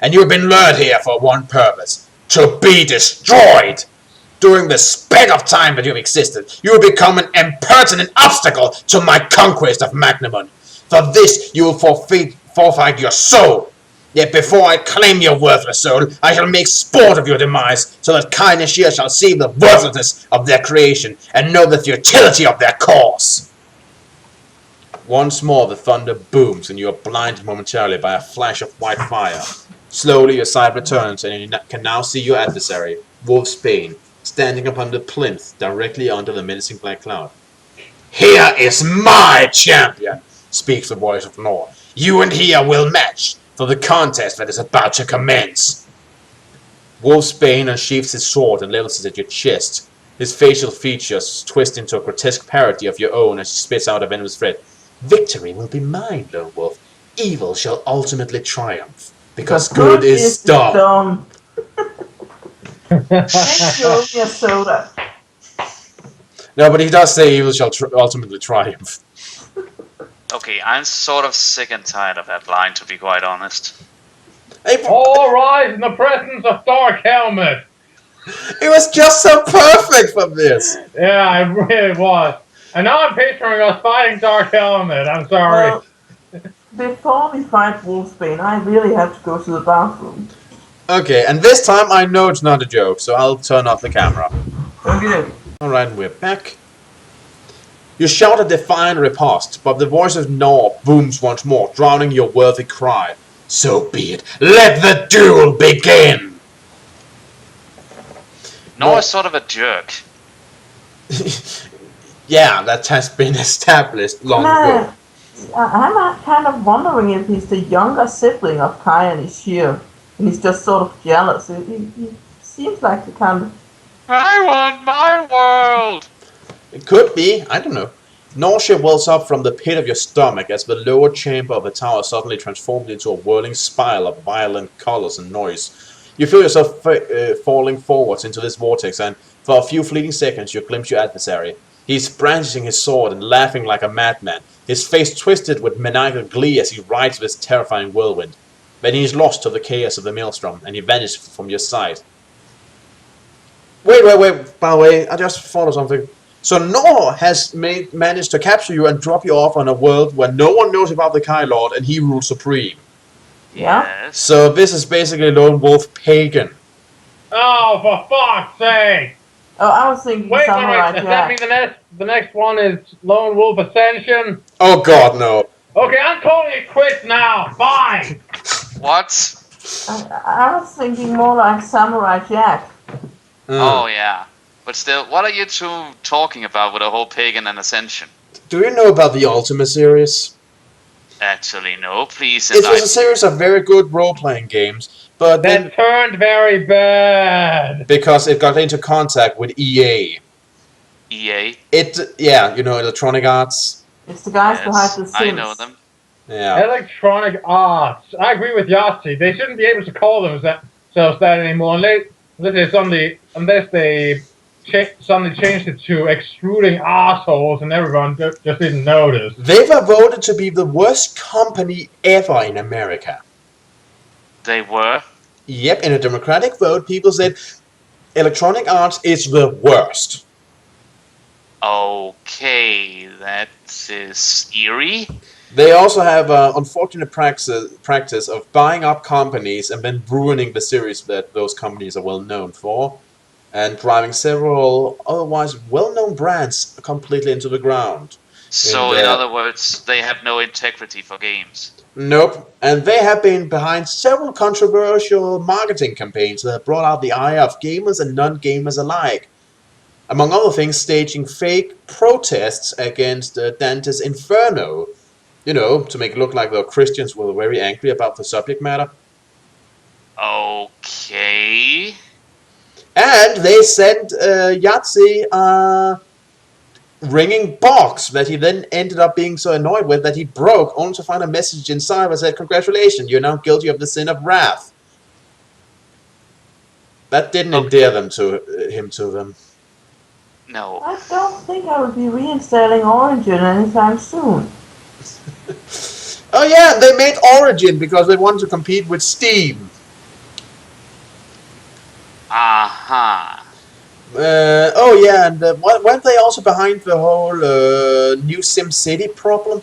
and you've been lured here for one purpose: to be destroyed. During the span of time that you've existed, you will become an impertinent obstacle to my conquest of Magnamon. For this, you will forfeit your soul. Yet before I claim your worthless soul, I shall make sport of your demise, so that Kai and Ashir shall see the worthlessness of their creation, and know the futility of their cause. Once more the thunder booms, and you are blinded momentarily by a flash of white fire. Slowly your sight returns, and you can now see your adversary, Wolfsbane, standing upon the plinth directly under the menacing black cloud. "Here is my champion," speaks the voice of Nor. "You and he will match for the contest that is about to commence." Wolfsbane unsheathes his sword and levels it at your chest. His facial features twist into a grotesque parody of your own as he spits out a venomous threat. "Victory will be mine, Lone Wolf. Evil shall ultimately triumph, because good is done." Thank you, your soda. No, but he does say evil shall ultimately triumph. Okay, I'm sort of sick and tired of that line, to be quite honest. All rise in the presence of Dark Helmet. It was just so perfect for this. Yeah, it really was. And now I'm picturing us fighting Dark Helmet. I'm sorry. Well, before we fight Wolfsbane, I really have to go to the bathroom. Okay, and this time I know it's not a joke, so I'll turn off the camera. Okay. Alright, we're back. You shout a defiant riposte, but the voice of Nor booms once more, drowning your worthy cry. "So be it. Let the duel begin!" Nor is sort of a jerk. Yeah, that has been established long ago. I'm kind of wondering if he's the younger sibling of Kai and Ishir, and he's just sort of jealous. He seems like the kind of... I want my world! It could be, I don't know. Nausea wells up from the pit of your stomach as the lower chamber of the tower suddenly transformed into a whirling spiral of violent colors and noise. You feel yourself falling forwards into this vortex, and for a few fleeting seconds you glimpse your adversary. He's brandishing his sword and laughing like a madman, his face twisted with maniacal glee as he rides this terrifying whirlwind. Then he is lost to the chaos of the maelstrom, and he vanishes from your sight. Wait, by the way, I just thought of something. So Nor has managed to capture you and drop you off on a world where no one knows about the Kai Lord, and he rules supreme. Yeah? Yes. So this is basically Lone Wolf Pagan. Oh, for fuck's sake! Oh, I was thinking Wait, Samurai does that mean Jack. the next one is Lone Wolf Ascension? Oh god, no. Okay, I'm calling it quits now. Fine. What? I was thinking more like Samurai Jack. Oh, yeah. But still, what are you two talking about with the whole Pagan and Ascension? Do you know about the Ultima series? Actually, no, please. It was a series of very good role-playing games, but then That turned very bad. because it got into contact with EA. EA. Yeah, you know, Electronic Arts. It's the guys behind Yes, the Sims. I know them. Yeah. Electronic Arts. I agree with Yahtzee. They shouldn't be able to call themselves that anymore unless they suddenly changed it to extruding assholes and everyone just didn't notice. They were voted to be the worst company ever in America. They were. Yep, in a democratic vote, people said Electronic Arts is the worst. Okay, that is eerie. They also have an unfortunate practice of buying up companies and then ruining the series that those companies are well known for, and driving several otherwise well-known brands completely into the ground. So, in other words, they have no integrity for games. Nope, and they have been behind several controversial marketing campaigns that have brought out the ire of gamers and non-gamers alike. Among other things, staging fake protests against Dante's Inferno, you know, to make it look like the Christians were very angry about the subject matter. Okay. And they sent Yahtzee a ringing box that he then ended up being so annoyed with that he broke, only to find a message inside that said, "Congratulations, you're now guilty of the sin of wrath." That didn't endear him to them. No. I don't think I will be reinstalling Origin anytime soon. Oh yeah, they made Origin because they wanted to compete with Steam. Huh. Oh yeah, and weren't they also behind the whole new SimCity problem?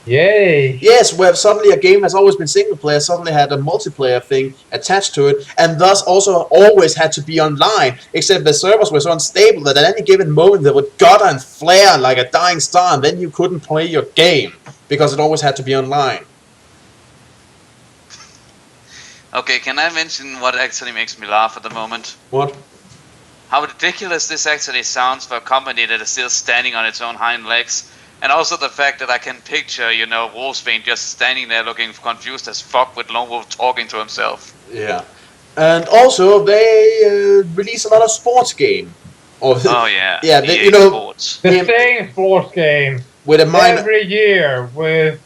Yay! Yes, where suddenly a game has always been single player suddenly had a multiplayer thing attached to it, and thus also always had to be online, except the servers were so unstable that at any given moment they would gutter and flare like a dying star, and then you couldn't play your game, because it always had to be online. Okay, can I mention what actually makes me laugh at the moment? What? How ridiculous this actually sounds for a company that is still standing on its own hind legs. And also the fact that I can picture, you know, Wolfsbane just standing there looking confused as fuck with Lone Wolf talking to himself. Yeah. And also, they release a lot of sports game. Oh yeah. Yeah, EA you know, Sports. The same sports game with a minor. every year with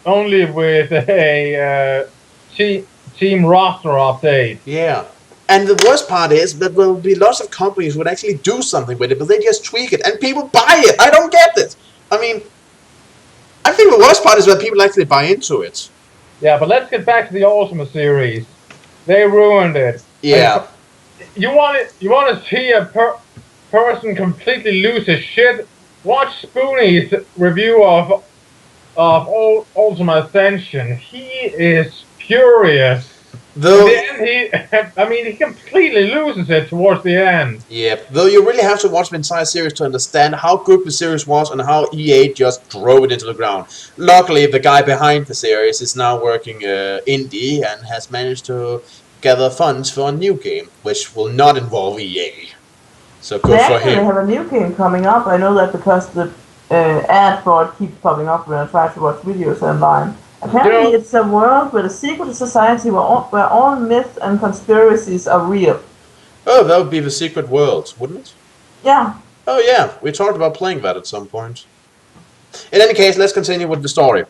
only with a team roster update. Yeah. And the worst part is that there will be lots of companies who would actually do something with it, but they just tweak it, and people buy it. I don't get it. I mean, I think the worst part is when people actually buy into it. Yeah, but let's get back to the Ultima series. They ruined it. Yeah. You want to see a person completely lose his shit? Watch Spoonie's review of Ultima Ascension. He is furious. Though, He completely loses it towards the end. yeah, though you really have to watch the entire series to understand how good the series was and how EA just drove it into the ground. Luckily, the guy behind the series is now working indie and has managed to gather funds for a new game, which will not involve EA. So good for They him. have a new game coming up. I know that because the ad for it keeps popping up when I try to watch videos online. Apparently, it's a world where the secret society where all myths and conspiracies are real. Oh, that would be the secret world, wouldn't it? Yeah. Oh yeah, we talked about playing that at some point. In any case, let's continue with the story.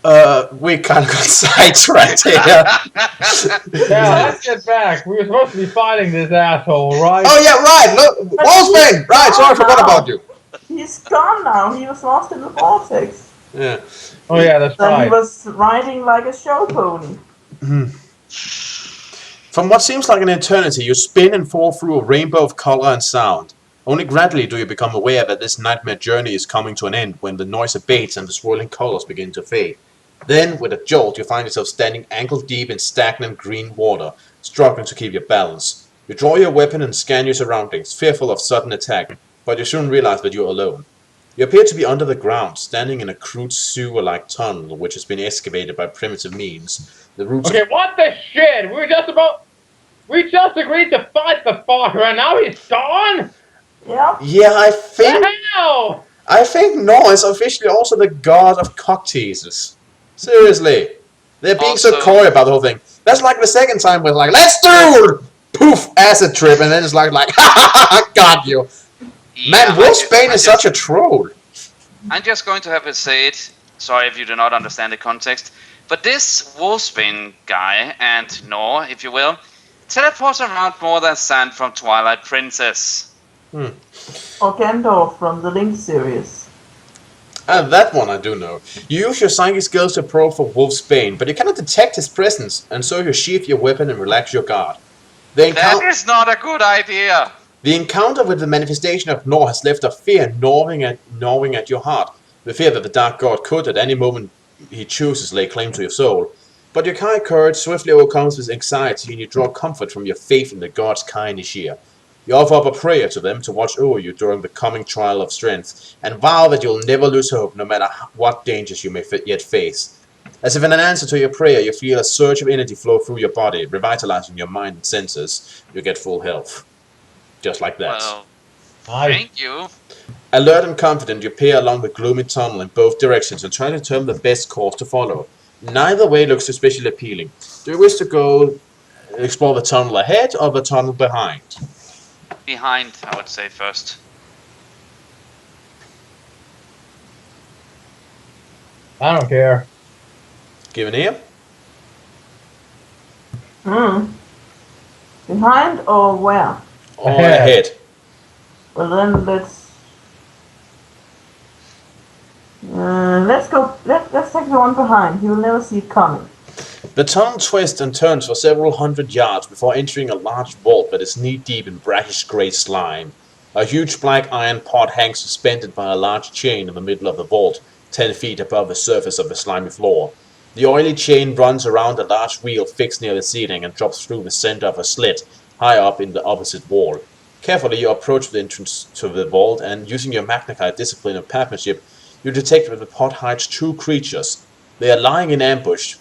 We kind of got sidetracked here. Yeah, let's get back. We were supposed to be fighting this asshole, right? Oh yeah, right. Look, Wolfsbane. Right, sorry, I forgot about you. He's gone now. He was lost in the vortex. Yeah. Oh yeah, that's Then right. he was riding like a show pony. From what seems like an eternity, you spin and fall through a rainbow of color and sound. Only gradually do you become aware that this nightmare journey is coming to an end when the noise abates and the swirling colors begin to fade. Then, with a jolt, you find yourself standing ankle-deep in stagnant green water, struggling to keep your balance. You draw your weapon and scan your surroundings, fearful of sudden attack, but you soon realize that you're alone. You appear to be under the ground, standing in a crude sewer-like tunnel which has been excavated by primitive means. The roots Okay, what the shit? We just agreed to fight the fucker, and now he's gone? Yeah. Yeah, The hell? I think Nor is officially also the god of cock teasers. Seriously. They're being so Also- coy about the whole thing. That's like the second time we're like, let's do! Poof, acid trip, and then it's like, ha ha ha, got you. Man, Yeah, Wolfsbane is such a troll. I'm just going to have to say it. Sorry if you do not understand the context. But this Wolfsbane guy, and Nor, if you will, teleports around more than sand from Twilight Princess. Or Gandalf from the Link series. That one I do know. You use your psychic skills to probe for Wolfsbane, but you cannot detect his presence, and so you sheath your weapon and relax your guard. The That is not a good idea. The encounter with the manifestation of Nor has left a fear gnawing at your heart. The fear that the Dark God could, at any moment he chooses, lay claim to your soul. But your kind courage swiftly overcomes this anxiety, and you draw comfort from your faith in the God's kind Ishir. You offer up a prayer to them to watch over you during the coming trial of strength, and vow that you'll never lose hope no matter what dangers you may yet face. As if in an answer to your prayer, you feel a surge of energy flow through your body, revitalizing your mind and senses. You get full health. Just like that. Well, Nice. thank you. Alert and confident, you peer along the gloomy tunnel in both directions and try to determine the best course to follow. Neither way looks especially appealing. Do you wish to go explore the tunnel ahead or the tunnel behind? Behind, I would say first. I don't care. Give an ear? Behind or where? Or Ahead. ahead? Well then let's go. Let's take the one behind. He will never see it coming. The tunnel twists and turns for several hundred yards before entering a large vault that is knee-deep in brackish grey slime. A huge black iron pot hangs suspended by a large chain in the middle of the vault, 10 feet above the surface of the slimy floor. The oily chain runs around a large wheel fixed near the ceiling and drops through the center of a slit high up in the opposite wall. Carefully you approach the entrance to the vault, and using your Magna discipline and penmanship, you detect that the pot hides 2 creatures. They are lying in ambush.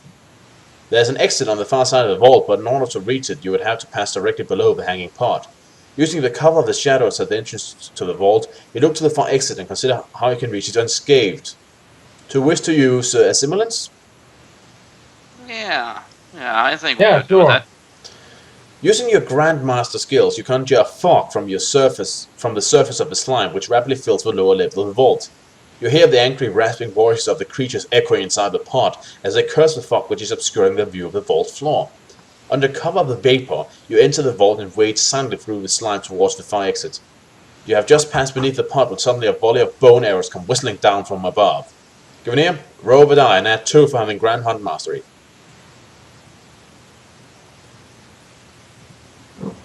There's an exit on the far side of the vault, but in order to reach it, you would have to pass directly below the hanging pot. Using the cover of the shadows at the entrance to the vault, you look to the far exit and consider how you can reach it unscathed. To wish to use assimilance? Yeah, I think we could do that. Using your Grandmaster skills, you conjure a fog from the surface of the slime, which rapidly fills the lower level of the vault. You hear the angry, rasping voices of the creatures echoing inside the pot as they curse the fog which is obscuring their view of the vault floor. Under cover of the vapor, you enter the vault and wade silently through the slime towards the fire exit. You have just passed beneath the pot when suddenly a volley of bone arrows come whistling down from above. Given roll the die and add 2 for having Grand Hunt Mastery.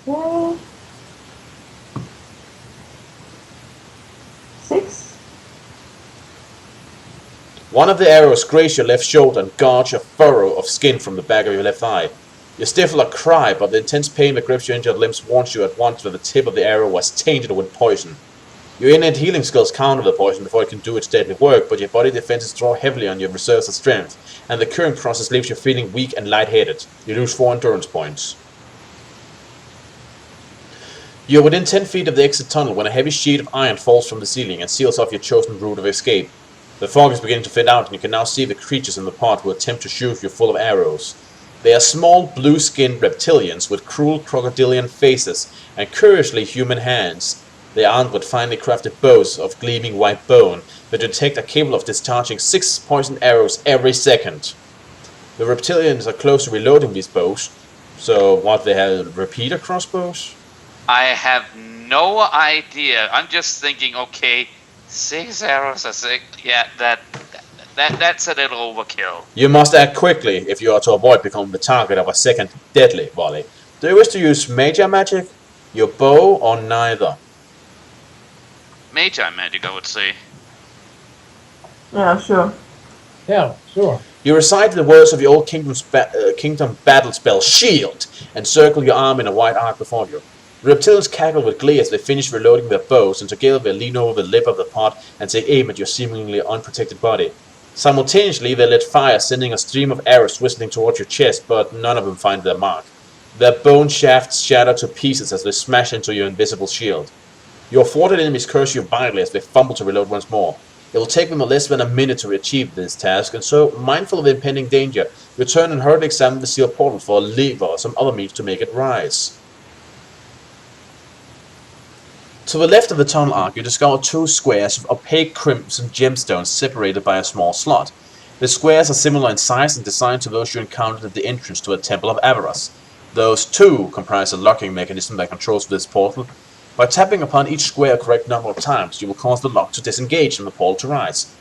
Okay. 6. One of the arrows grazes your left shoulder and gouges a furrow of skin from the back of your left eye. You stifle a cry, but the intense pain that grips your injured limbs warns you at once that the tip of the arrow was tainted with poison. Your innate healing skills counter the poison before it can do its deadly work, but your body defenses draw heavily on your reserves of strength, and the curing process leaves you feeling weak and lightheaded. You lose 4 endurance points. You are within 10 feet of the exit tunnel when a heavy sheet of iron falls from the ceiling and seals off your chosen route of escape. The fog is beginning to fade out, and you can now see the creatures in the pot who attempt to shoot you full of arrows. They are small, blue-skinned reptilians with cruel crocodilian faces and curiously human hands. They are armed with finely crafted bows of gleaming white bone that detect are capable of discharging 6 poisoned arrows every second. The reptilians are close to reloading these bows, so what, they have repeater crossbows? I have no idea. I'm just thinking, okay, 6 arrows a sec. Yeah, that's a little overkill. You must act quickly if you are to avoid becoming the target of a second deadly volley. Do you wish to use Magi Magic, your bow, or neither? Magi Magic, I would say. Yeah, sure. Yeah, sure. You recite the words of your old kingdom battle spell, Shield, and circle your arm in a wide arc before you. The reptilians cackle with glee as they finish reloading their bows, and together they lean over the lip of the pot and take aim at your seemingly unprotected body. Simultaneously, they let fire, sending a stream of arrows whistling towards your chest, but none of them find their mark. Their bone shafts shatter to pieces as they smash into your invisible shield. Your thwarted enemies curse you violently as they fumble to reload once more. It will take them less than a minute to achieve this task, and so, mindful of the impending danger, return and hurriedly examine the sealed portal for a lever or some other means to make it rise. To the left of the tunnel arc, you discover 2 squares of opaque crimson gemstones separated by a small slot. The squares are similar in size and design to those you encountered at the entrance to the Temple of Avaras. Those, too, comprise a locking mechanism that controls this portal. By tapping upon each square a correct number of times, you will cause the lock to disengage and the portal to rise.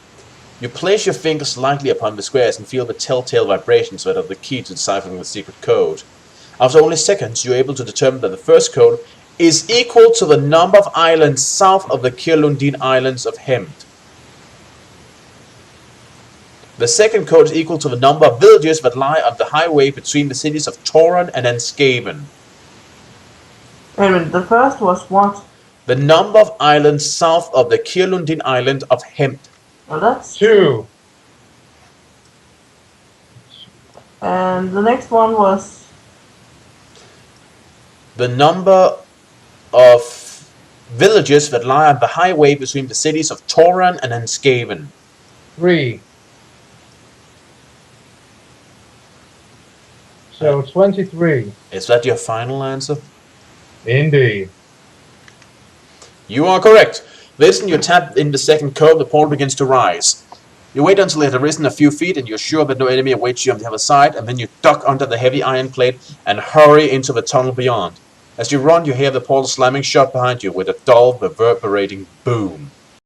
You place your fingers lightly upon the squares and feel the telltale vibrations that are the key to deciphering the secret code. After only seconds, you are able to determine that the first code is equal to the number of islands south of the Kirlundin Islands of Hemd. The second code is equal to the number of villages that lie on the highway between the cities of Toran and Enskaven. Wait a minute, the first was what? The number of islands south of the Kirlundin Island of Hemd. Well, that's 2. And the next one was The number of villages that lie on the highway between the cities of Toran and Enskaven. 3. So 23. Is that your final answer? Indeed. You are correct. Listen, you tap in the second code, the portal begins to rise. You wait until it has risen a few feet and you're sure that no enemy awaits you on the other side, and then you duck under the heavy iron plate and hurry into the tunnel beyond. As you run, you hear the portal slamming shut behind you with a dull, reverberating boom.